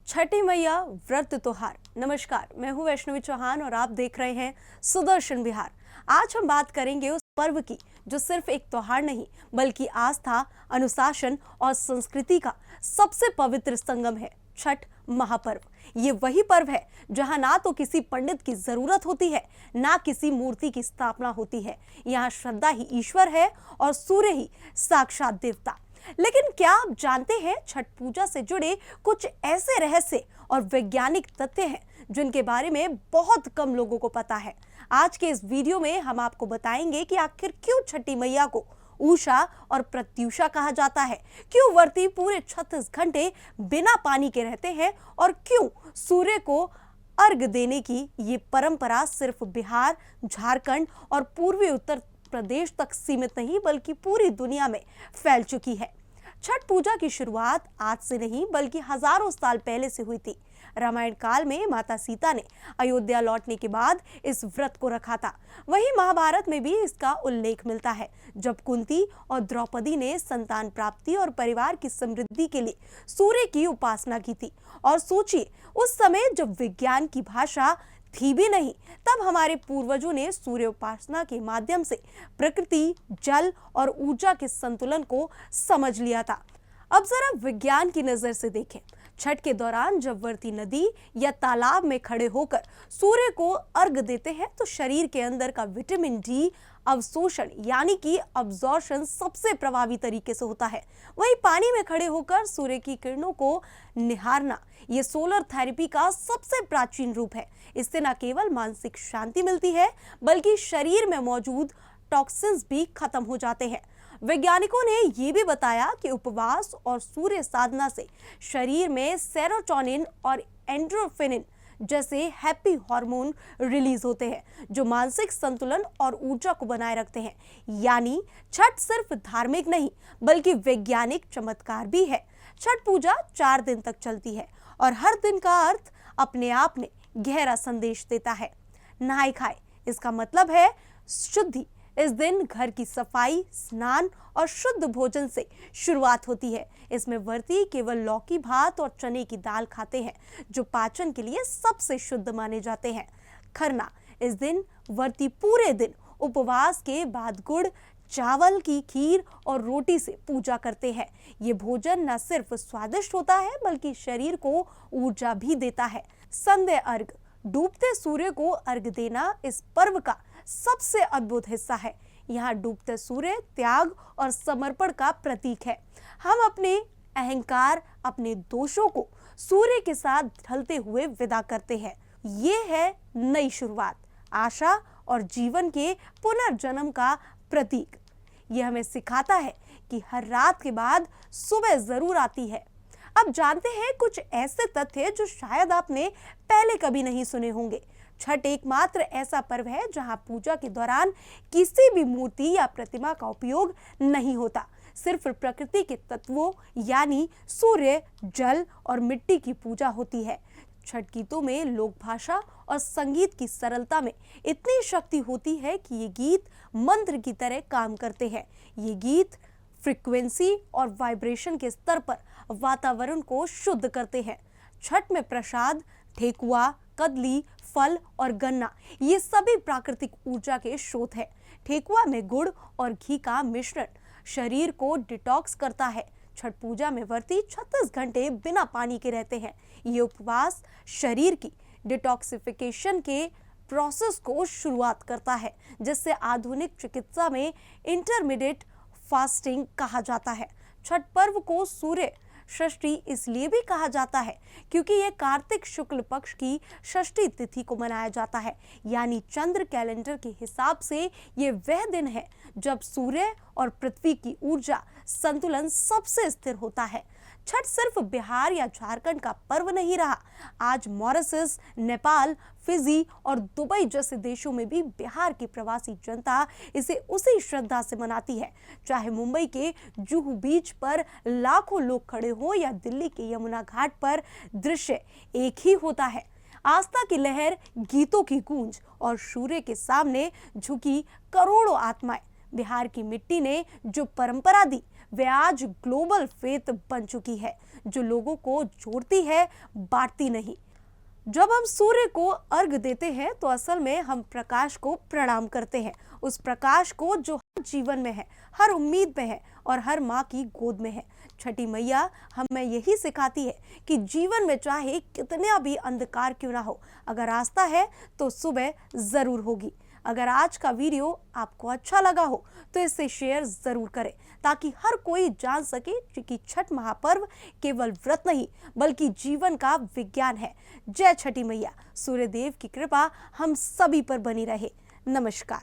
छठी मैया व्रत त्योहार। नमस्कार, मैं हूं वैष्णवी चौहान और आप देख रहे हैं सुदर्शन बिहार। आज हम बात करेंगे उस पर्व की जो सिर्फ एक त्योहार नहीं बल्कि आस्था, अनुशासन और संस्कृति का सबसे पवित्र संगम है। छठ महापर्व ये वही पर्व है जहां ना तो किसी पंडित की जरूरत होती है, ना किसी मूर्ति की स्थापना होती है। यहाँ श्रद्धा ही ईश्वर है और सूर्य ही साक्षात देवता। लेकिन क्या आप जानते हैं छठ पूजा से जुड़े कुछ ऐसे रहस्य और वैज्ञानिक तथ्य हैं जिनके बारे में बहुत कम लोगों को पता है। आज के इस वीडियो में हम आपको बताएंगे कि आखिर क्यों छठी मैया को उषा और प्रत्युषा कहा जाता है, क्यों व्रती पूरे 36 घंटे बिना पानी के रहते हैं और क्यों सूर्य को अर्घ देने की ये परंपरा सिर्फ बिहार, झारखंड और पूर्वी उत्तर प्रदेश तक सीमित नहीं बल्कि पूरी दुनिया में फैल चुकी है। छठ पूजा की शुरुआत आज से नहीं बल्कि हजारों साल पहले से हुई थी। रामायण काल में माता सीता ने अयोध्या लौटने के बाद इस व्रत को रखा था। वहीं महाभारत में भी इसका उल्लेख मिलता है, जब कुंती और द्रौपदी ने संतान प्राप्ति और परिवार की समृद्धि के लिए सूर्य की उपासना की थी। और सोचिए, उस समय जब विज्ञान की भाषा थी भी नहीं, तब हमारे पूर्वजों ने सूर्य उपासना के माध्यम से प्रकृति, जल और ऊर्जा के संतुलन को समझ लिया था। अब जरा विज्ञान की नजर से देखें। छठ के दौरान जब व्रती नदी या तालाब में खड़े होकर सूर्य को अर्घ देते हैं तो शरीर के अंदर का विटामिन डी अवशोषण यानी कि अब्जॉर्प्शन सबसे प्रभावी तरीके से होता है। वहीं पानी में खड़े होकर सूर्य की किरणों को निहारना ये सोलर थेरेपी का सबसे प्राचीन रूप है। इससे न केवल मानसिक शांति मिलती है बल्कि शरीर में मौजूद टॉक्सिन्स भी खत्म हो जाते हैं। वैज्ञानिकों ने यह भी बताया कि उपवास और सूर्य साधना से शरीर में सेरोटोनिन और एंडोर्फिन जैसे हैप्पी हार्मोन रिलीज होते हैं जो मानसिक संतुलन और ऊर्जा को बनाए रखते हैं। यानी छठ सिर्फ धार्मिक नहीं बल्कि वैज्ञानिक चमत्कार भी है। छठ पूजा 4 दिन तक चलती है और हर दिन का अर्थ अपने आप में गहरा संदेश देता है। नहाय खाए इसका मतलब है शुद्धि। इस दिन घर की सफाई, स्नान और शुद्ध भोजन से शुरुआत होती है। इसमें व्रती केवल लौकी भात और चने की दाल खाते हैं जो पाचन के लिए सबसे शुद्ध माने जाते हैं। खरना, इस दिन व्रती पूरे दिन उपवास के बाद गुड़, चावल की खीर और रोटी से पूजा करते हैं। ये भोजन न सिर्फ स्वादिष्ट होता है बल्कि शरीर को ऊर्जा भी देता है। संध्या अर्घ, डूबते सूर्य को अर्घ देना इस पर्व का सबसे अद्भुत हिस्सा है। यहाँ डूबते सूर्य त्याग और समर्पण का प्रतीक है। हम अपने अहंकार, अपने दोषों को सूर्य के साथ ढलते हुए विदा करते हैं। ये है नई शुरुआत, आशा और जीवन के पुनर्जन्म का प्रतीक। यह हमें सिखाता है कि हर रात के बाद सुबह जरूर आती है। अब जानते हैं कुछ ऐसे तथ्य जो शायद आपने पहले कभी नहीं सुने होंगे। छठ एकमात्र ऐसा पर्व है जहां पूजा के दौरान किसी भी मूर्ति या प्रतिमा का उपयोग नहीं होता। सिर्फ प्रकृति के तत्वों यानी सूर्य, जल और मिट्टी की पूजा होती है। छठ गीतों में लोक भाषा और संगीत की सरलता में इतनी शक्ति होती है कि ये गीत मंत्र की तरह काम करते हैं। ये गीत फ्रीक्वेंसी और वाइब्रेशन के स्तर पर वातावरण को शुद्ध करते हैं। छठ में प्रसाद, ठेकुआ, कदली, फल और गन्ना ये सभी प्राकृतिक ऊर्जा के स्रोत हैं। ठेकुआ में गुड़ और घी का मिश्रण शरीर को डिटॉक्स करता है। छठ पूजा में व्रती 36 घंटे बिना पानी के रहते हैं। ये उपवास शरीर की डिटॉक्सिफिकेशन के प्रोसेस को शुरुआत करता है, जिससे आधुनिक चिकित्सा में इंटरमीडिएट फास्टिंग कहा जाता है। छठ पर्व को सूर्य षष्ठी इसलिए भी कहा जाता है क्योंकि यह कार्तिक शुक्ल पक्ष की षष्ठी तिथि को मनाया जाता है। यानी चंद्र कैलेंडर के हिसाब से ये वह दिन है जब सूर्य और पृथ्वी की ऊर्जा संतुलन सबसे स्थिर होता है। छठ सिर्फ बिहार या झारखंड का पर्व नहीं रहा। आज मॉरिशस, नेपाल, फिजी और दुबई जैसे देशों में भी बिहार की प्रवासी जनता इसे उसी श्रद्धा से मनाती है। चाहे मुंबई के जुहू बीच पर लाखों लोग खड़े हो या दिल्ली के यमुना घाट पर दृश्य एक ही होता है। आस्था की लहर, गीतों की गूंज और सूर्य के सामने झुकी करोड़ों आत्माएं। बिहार की मिट्टी ने जो परंपरा दी वे आज ग्लोबल फेथ बन चुकी है, जो लोगों को जोड़ती है, बांटती नहीं। जब हम सूर्य को अर्घ देते हैं तो असल में हम प्रकाश को प्रणाम करते हैं, उस प्रकाश को जो हर जीवन में है, हर उम्मीद में है और हर माँ की गोद में है। छठी मैया हमें यही सिखाती है कि जीवन में चाहे कितना भी अंधकार क्यों ना हो, अगर आस्था है तो सुबह जरूर होगी। अगर आज का वीडियो आपको अच्छा लगा हो तो इसे शेयर जरूर करें, ताकि हर कोई जान सके कि छठ महापर्व केवल व्रत नहीं बल्कि जीवन का विज्ञान है। जय छठी मैया। सूर्यदेव की कृपा हम सभी पर बनी रहे। नमस्कार।